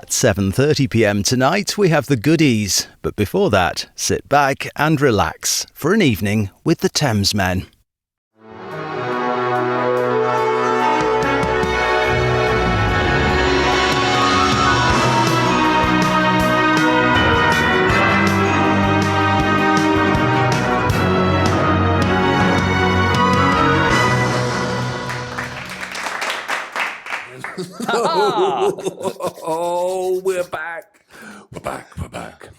At 7:30 p.m. tonight, we have the goodies. But before that, sit back and relax for an evening with the Thamesmen. Oh, we're back. We're back.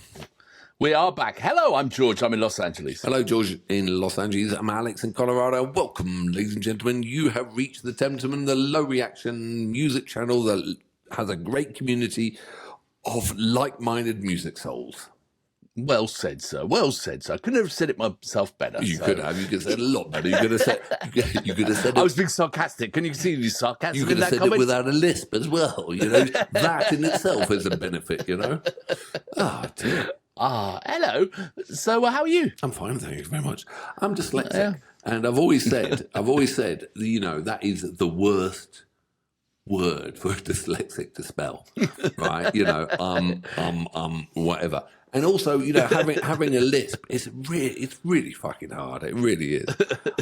We are back. Hello, I'm George. I'm in Los Angeles. Hello, George in Los Angeles. I'm Alex in Colorado. Welcome, ladies and gentlemen. You have reached the Thamesmen, the low reaction music channel that has a great community of like-minded music souls. Well said, sir. Well said, sir. I couldn't have said it myself better. You could have. You could have said it a lot better. You could have said. You could have said it. I was being sarcastic. Can you see the sarcasm? You could have said it without a lisp as well. You know, that in itself is a benefit. You know. Oh dear. Hello. So, how are you? I'm fine, thank you very much. I'm dyslexic, and I've always said, you know, that is the worst word for a dyslexic to spell, right? You know, whatever. And also, you know, having a lisp it's really fucking hard. It really is.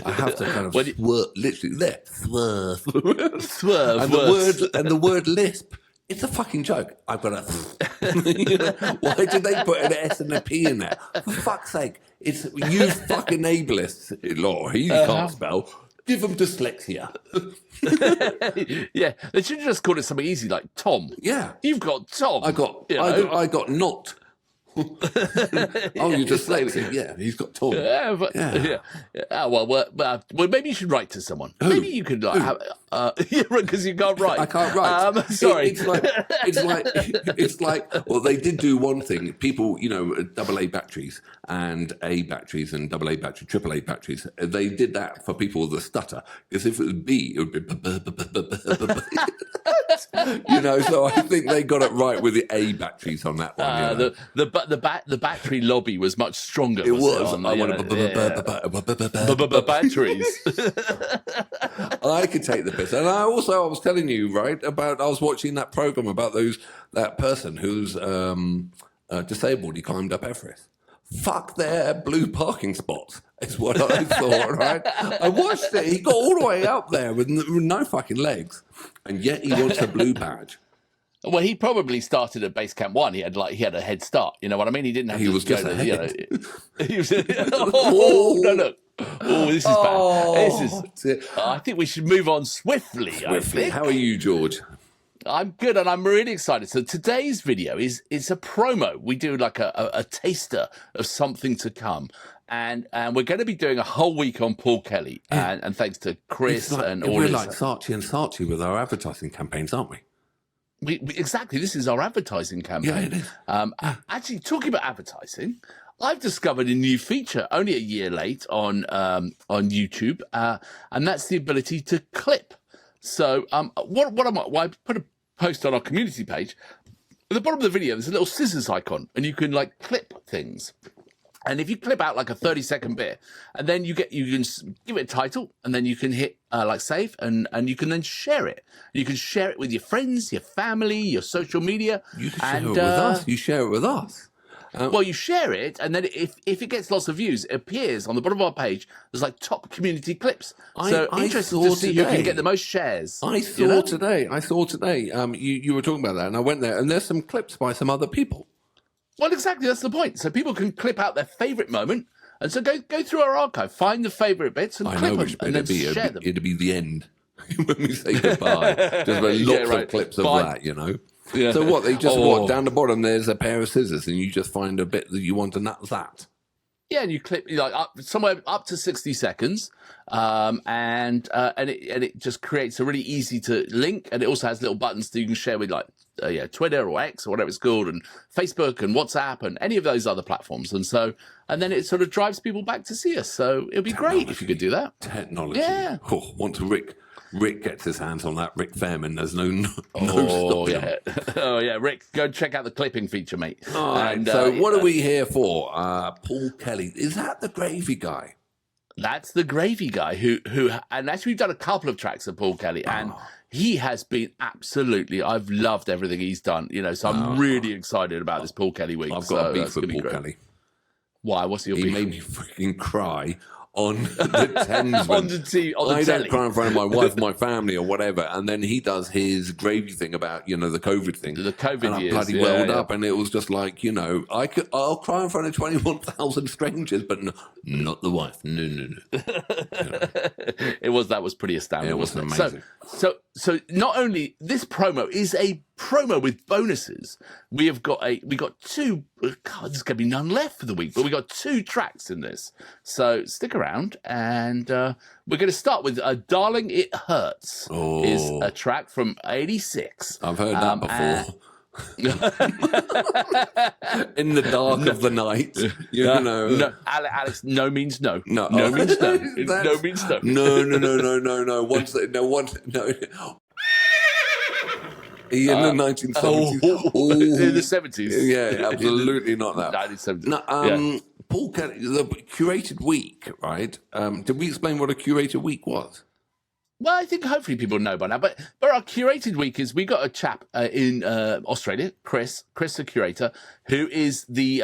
I have to kind of swerve, literally there, swerve, and the word lisp. It's a fucking joke. I've got a. You know, why did they put an S and a P in there? For fuck's sake! It's you fucking ableists. Lord, he can't spell. Give them dyslexia. Yeah, they should have just called it something easy like Tom. Yeah, you've got Tom. I got not. Oh, you're dyslexic. Yeah, he's got Tom. Yeah. Well, maybe you should write to someone. Who? Maybe you could because you can't write. I can't write. Sorry. It's like. Well, they did do one thing. People, you know, AA batteries and A batteries and AA battery, AAA batteries. They did that for people with a stutter because if it was B, it would be. You know, so I think they got it right with the A batteries on that one. You know? The battery lobby was much stronger. It was. I wanted batteries. I could take the piss, and I was telling you right about. I was watching that program about that person who's disabled. He climbed up Everest. Fuck their blue parking spots is what I thought. Right? I watched it. He got all the way up there with no fucking legs, and yet he wants a blue badge. Well, he probably started at base camp 1. He had a head start. You know what I mean? He didn't have he to was go just to ahead. He was. No, look. Oh, this is bad. This is. I think we should move on swiftly. How are you, George? I'm good, and I'm really excited. So today's video is a promo. We do like a taster of something to come. And we're going to be doing a whole week on Paul Kelly. Yeah. And thanks to Chris and all we're like Saatchi and Saatchi with our advertising campaigns, aren't we? We exactly. This is our advertising campaign. Yeah, it is. Actually, talking about advertising, I've discovered a new feature only a year late on YouTube, and that's the ability to clip. So, I put a post on our community page. At the bottom of the video, there's a little scissors icon, and you can like clip things. And if you clip out like a 30-second bit, and then you can give it a title, and then you can hit like save, and you can then share it. You can share it with your friends, your family, your social media. You can share it with us. You share it with us. Well, you share it, and then if it gets lots of views, it appears on the bottom of our page. There's like top community clips. So interesting to see who can get the most shares. I saw today. You were talking about that, and I went there, and there's some clips by some other people. Well, exactly. That's the point. So people can clip out their favourite moment, and so go through our archive, find the favourite bits, and clip them, and then share them. It'd be the end when we say goodbye. Just lots of clips of that, you know. Yeah. So what? They just down the bottom. There's a pair of scissors, and you just find a bit that you want, and that's that. Yeah, and you clip somewhere up to 60 seconds, and it just creates a really easy to link, and it also has little buttons that you can share with Twitter or X or whatever it's called, and Facebook and WhatsApp and any of those other platforms, and then it sort of drives people back to see us. So it'd be great if you could do that. Technology. Yeah. Once Rick gets his hands on that, Rick Fairman, there's no stopping him. Oh, yeah, Rick, go check out the clipping feature, mate. All right, so what are we here for? Paul Kelly. Is that the gravy guy? That's the gravy guy who and actually we've done a couple of tracks of Paul Kelly, and he has been absolutely. I've loved everything he's done. So I'm really excited about this Paul Kelly week. I've got a beef with Paul Kelly. Why? What's your beef? He made me freaking cry on the Thamesmen. on the I telly. don't cry in front of my wife, my family, or whatever. And then he does his gravy thing about, the COVID thing. The COVID and years. I bloody welled up. And it was just like, I'll cry in front of 21,000 strangers, but not the wife. No. That was pretty astounding. It was amazing. So not only this promo is a promo with bonuses, we got two. God, there's going to be none left for the week, but we got 2 tracks in this. So stick around, and we're going to start with "Darling It Hurts." Is a track from '86. I've heard that before. In the dark of the night, No, Alex, no means no. No means no. No means no. No. Once. In the 1970s. In the 70s. Yeah, absolutely not that. 1970s. No, Paul Kelly, the curated week, right? Did we explain what a curated week was? Well, I think hopefully people know by now. But our curated week is we got a chap in Australia, Chris, the curator, who is the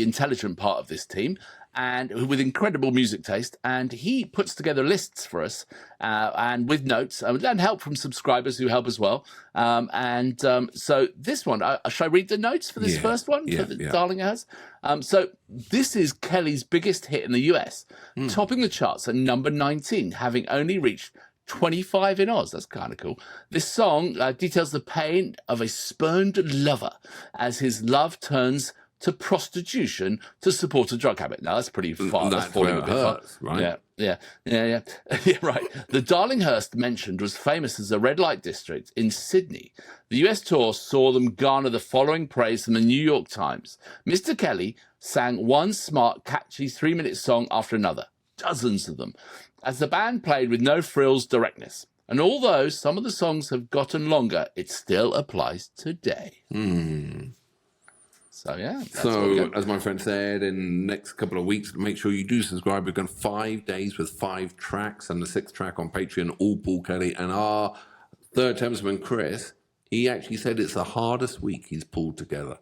intelligent part of this team, and with incredible music taste. And he puts together lists for us, and with notes and help from subscribers who help as well. So this one, shall I read the notes for this first one? Darling It Hurts? So this is Kelly's biggest hit in the US, topping the charts at number 19, having only reached 25 in Oz. That's kind of cool. This song details the pain of a spurned lover as his love turns to prostitution to support a drug habit. Now, that's pretty far. That's falling a bit far. Right? Yeah, right. The Darlinghurst mentioned was famous as a red light district in Sydney. The US tour saw them garner the following praise from the New York Times. Mr. Kelly sang one smart, catchy 3-minute song after another, dozens of them, as the band played with no frills directness. And although some of the songs have gotten longer, it still applies today. So, yeah. So, as my friend said, in the next couple of weeks, make sure you do subscribe. We've got 5 days with 5 tracks, and the 6th track on Patreon, all Paul Kelly. And our third Thamesman, Chris, he actually said it's the hardest week he's pulled together.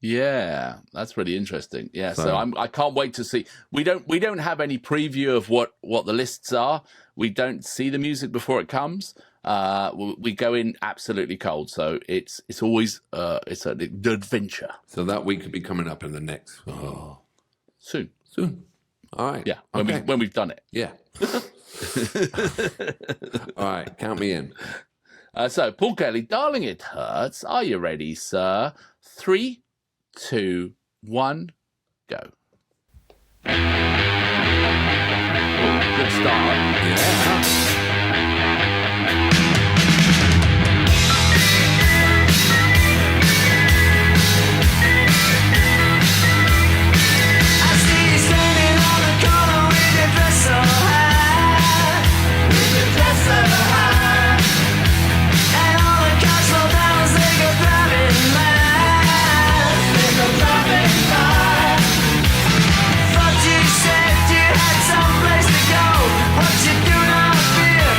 Yeah, that's really interesting. Yeah, so I can't wait to see. We don't have any preview of what the lists are. We don't see the music before it comes. We go in absolutely cold, so it's always it's an adventure. So that week could be coming up in the next soon. All right. Yeah, when we've done it. Yeah. All right, count me in. So Paul Kelly, Darling It Hurts. Are you ready, sir? 3, 2, 1, go. Good start. Yeah. What you do not fear,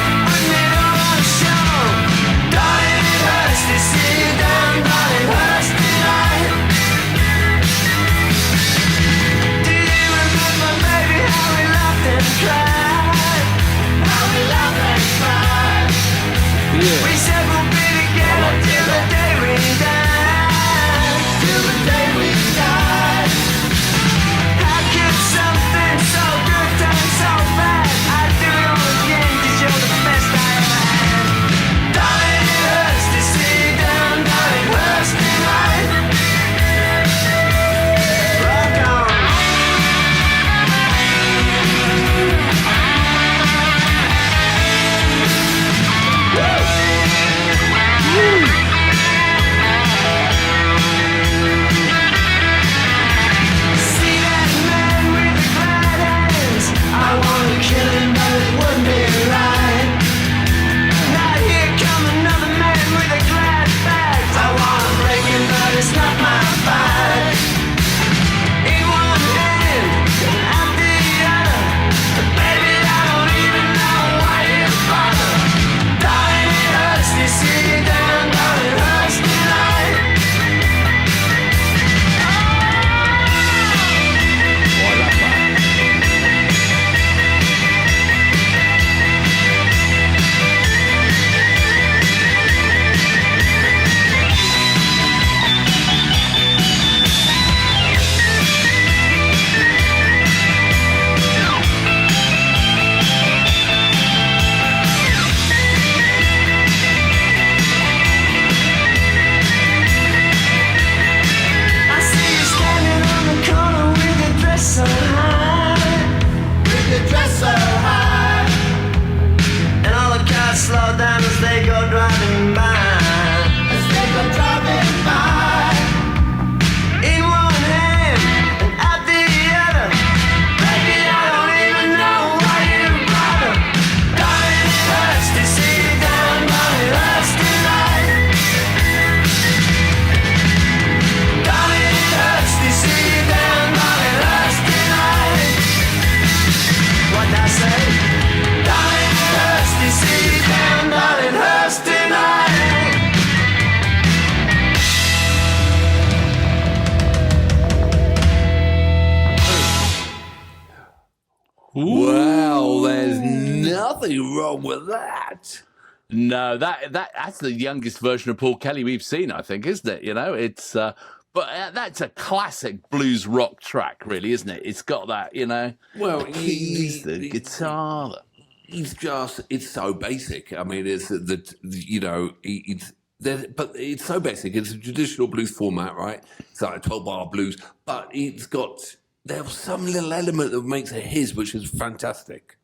nothing wrong with that. No, that's the youngest version of Paul Kelly we've seen, I think, isn't it? You know, it's but that's a classic blues rock track, really, isn't it? It's got that, you know, Well, the keys, the guitar. It's so basic. I mean, it's but it's so basic. It's a traditional blues format, right? It's like a 12-bar blues, but there's some little element that makes it his, which is fantastic.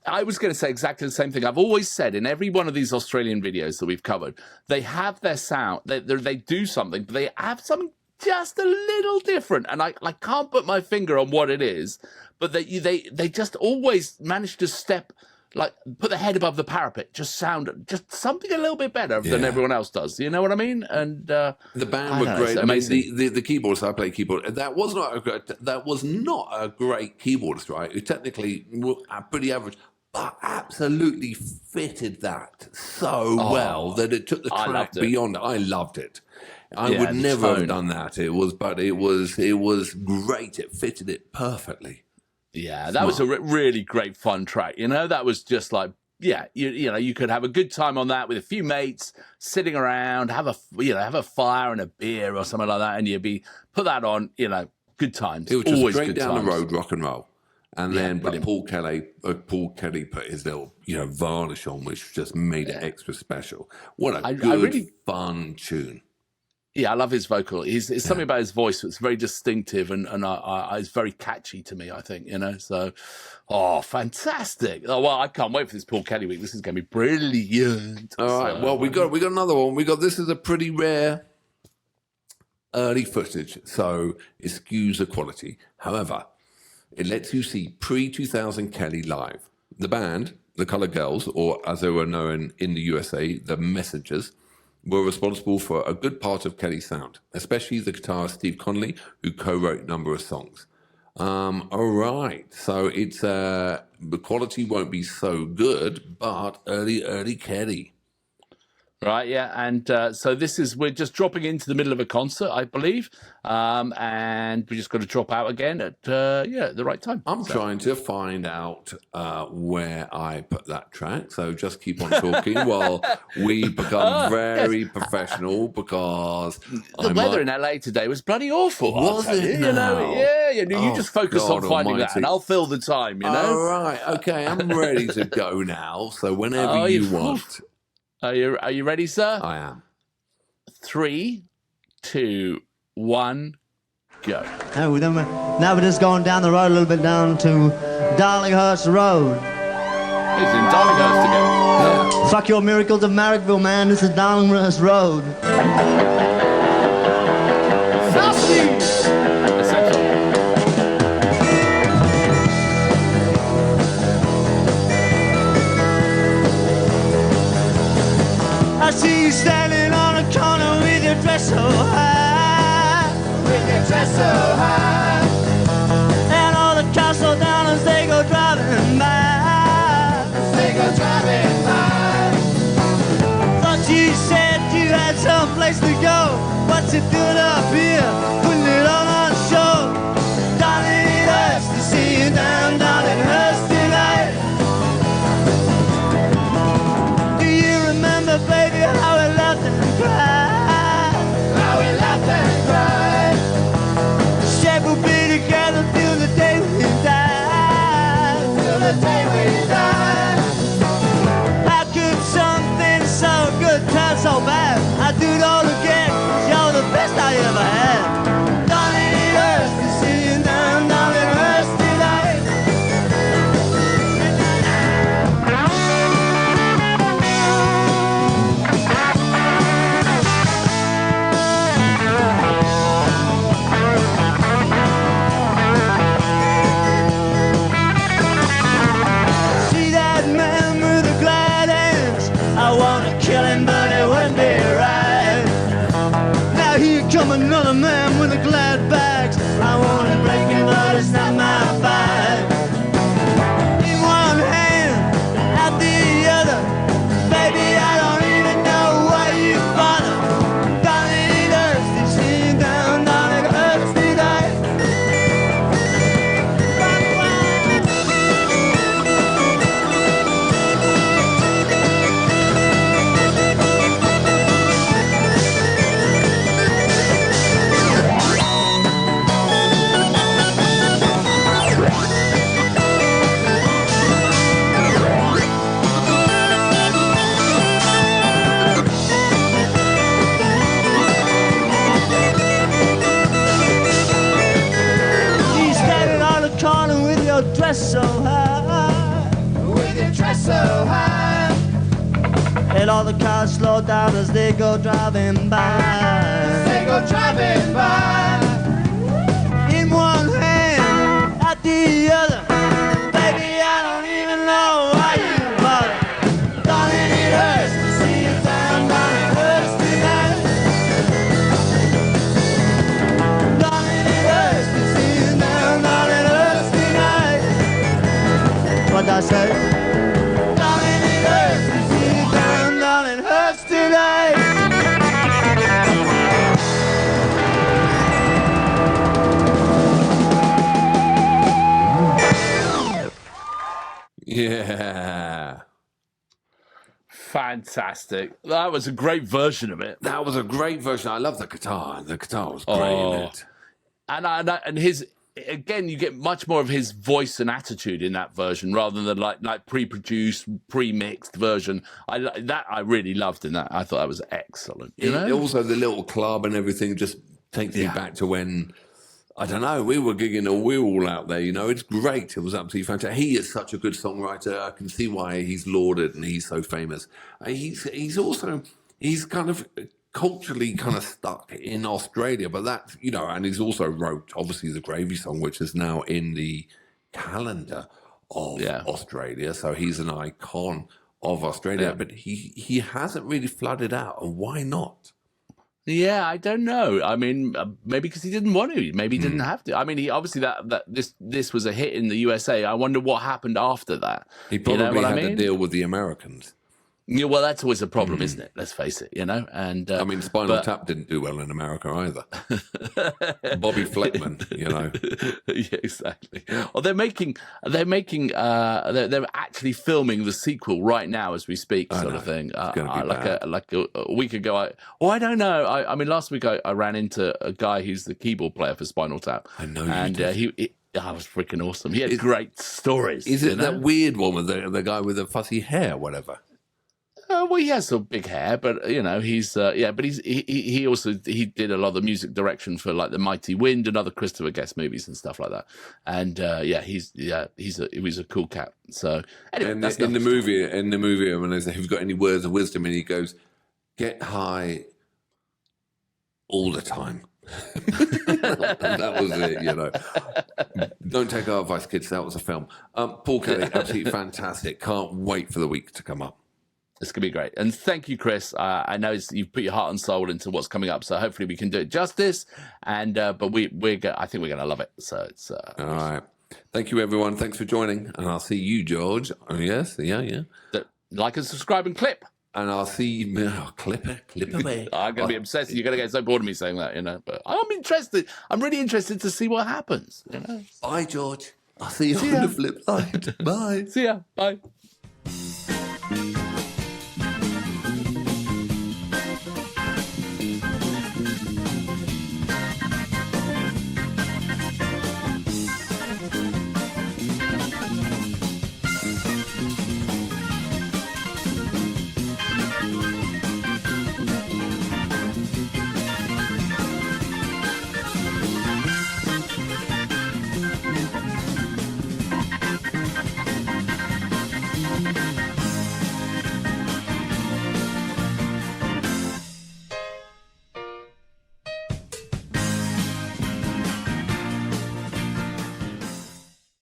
I was going to say exactly the same thing. I've always said in every one of these Australian videos that we've covered, they have their sound, they do something, but they have something just a little different. And I can't put my finger on what it is, but they just always manage to put the head above the parapet, just something a little bit better than everyone else does. You know what I mean? And the band were great. I mean, the keyboardist, I play keyboard. That was not a great keyboardist, right? Who technically pretty average, but absolutely fitted that so well that it took the track beyond. I loved it. I would never have done that. It was great. It fitted it perfectly. Yeah, that was a really great fun track. You know, that was just like, you could have a good time on that with a few mates, sitting around, have a fire and a beer or something like that, and put that on. You know, good times. It was just always straight good down times. the road, rock and roll. And then, but Paul Kelly put his little, varnish on, which just made it extra special. What a good, fun tune. Yeah, I love his vocal. It's something about his voice that's very distinctive and it's very catchy to me, I think, So, fantastic. Oh, well, I can't wait for this Paul Kelly week. This is going to be brilliant. All right, well, we got another one. This is a pretty rare early footage, so it skews the quality. However, it lets you see pre-2000 Kelly live. The band, the Colour Girls, or as they were known in the USA, the Messengers, were responsible for a good part of Kelly's sound, especially the guitarist Steve Conley, who co-wrote a number of songs. All right, so it's the quality won't be so good, but early Kelly. Right, yeah, and so we're just dropping into the middle of a concert, I believe, and we just got to drop out again at the right time. I'm trying to find out where I put that track, so just keep on talking while we become very professional, because the weather in LA today was bloody awful. Was it? You just focus on finding that, and I'll fill the time. All right, okay, I'm ready to go now. So whenever you want. Are you ready, sir? I am. 3, 2, 1, go. Now we're just going down the road a little bit down to Darlinghurst Road. It's in Darlinghurst again. Yeah. Fuck your miracles of Marrickville, man. This is Darlinghurst Road. I see you standing on a corner with your dress so high. With your dress so high. And all the castle downers, they go driving by. They go driving by. Thought you said you had some place to go. What's it doing up here? Putting it on show. Darling, it hurts to see you down, darling, it hurts tonight. Do you remember, baby, how we laughed and cried? How we laughed and cried. Said we'll be together till the day we die. Till the day we die. How could something so good turn so bad? I'd do it all again, 'cause you're the best I ever had. dress so high. And all the cars slow down as they go driving by. They go driving by. In one hand, at the other. Baby, I don't even know why you bother. Darling, it hurts to see you down, darling, it hurts tonight. Darling, it hurts to see you down, darling, it hurts tonight. What I say? Darling, it hurts to see you down, darling, it hurts tonight. Yeah. Fantastic. That was a great version of it. That was a great version. I love the guitar. The guitar was great in it. And his, again, you get much more of his voice and attitude in that version rather than like pre-produced, pre-mixed version. I really loved in that. I thought that was excellent. You know? Also, the little club and everything just takes me back to when, I don't know, we were gigging or we were all out there, you know. It's great. It was absolutely fantastic. He is such a good songwriter. I can see why he's lauded and he's so famous. He's also kind of culturally kind of stuck in Australia, but that, you know, and he's also wrote, obviously, the Gravy song, which is now in the calendar of Australia. So he's an icon of Australia, but he hasn't really flooded out. And why not? Yeah, I don't know. I mean, maybe because he didn't want to. Maybe he didn't have to. I mean, he obviously this was a hit in the USA. I wonder what happened after that. He probably had to deal with the Americans. Yeah, well, that's always a problem, isn't it? Let's face it, you know. And I mean, Spinal Tap didn't do well in America either. Bobby Fleckman, you know. Yeah, exactly. Well, they're actually filming the sequel right now as we speak, sort of thing. Like a week ago. I don't know. I mean, last week I ran into a guy who's the keyboard player for Spinal Tap. I know, and he was freaking awesome. He had great stories. Is it that weird one with the guy with the fuzzy hair, whatever? Well, he has some big hair, but you know he's but he also did a lot of the music direction for like The Mighty Wind and other Christopher Guest movies and stuff like that. And he was a cool cat. So anyway, and in the movie, when they say, "Have you got any words of wisdom?" and he goes, "Get high all the time." That was it, you know. Don't take our advice, kids. That was a film. Paul Kelly, absolutely fantastic. Can't wait for the week to come up. It's going to be great. And thank you, Chris. I know you've put your heart and soul into what's coming up, so hopefully we can do it justice. And but I think we're going to love it. So it's all right. Thank you, everyone. Thanks for joining. And I'll see you, George. Oh, yes. Yeah. Like and subscribe and clip. And I'll see you. Clip away. I'm going to be obsessed. You're going to get so bored of me saying that, you know. But I'm interested. I'm really interested to see what happens, you know. Bye, George. I'll see you on the flip side. Bye. See ya. Bye.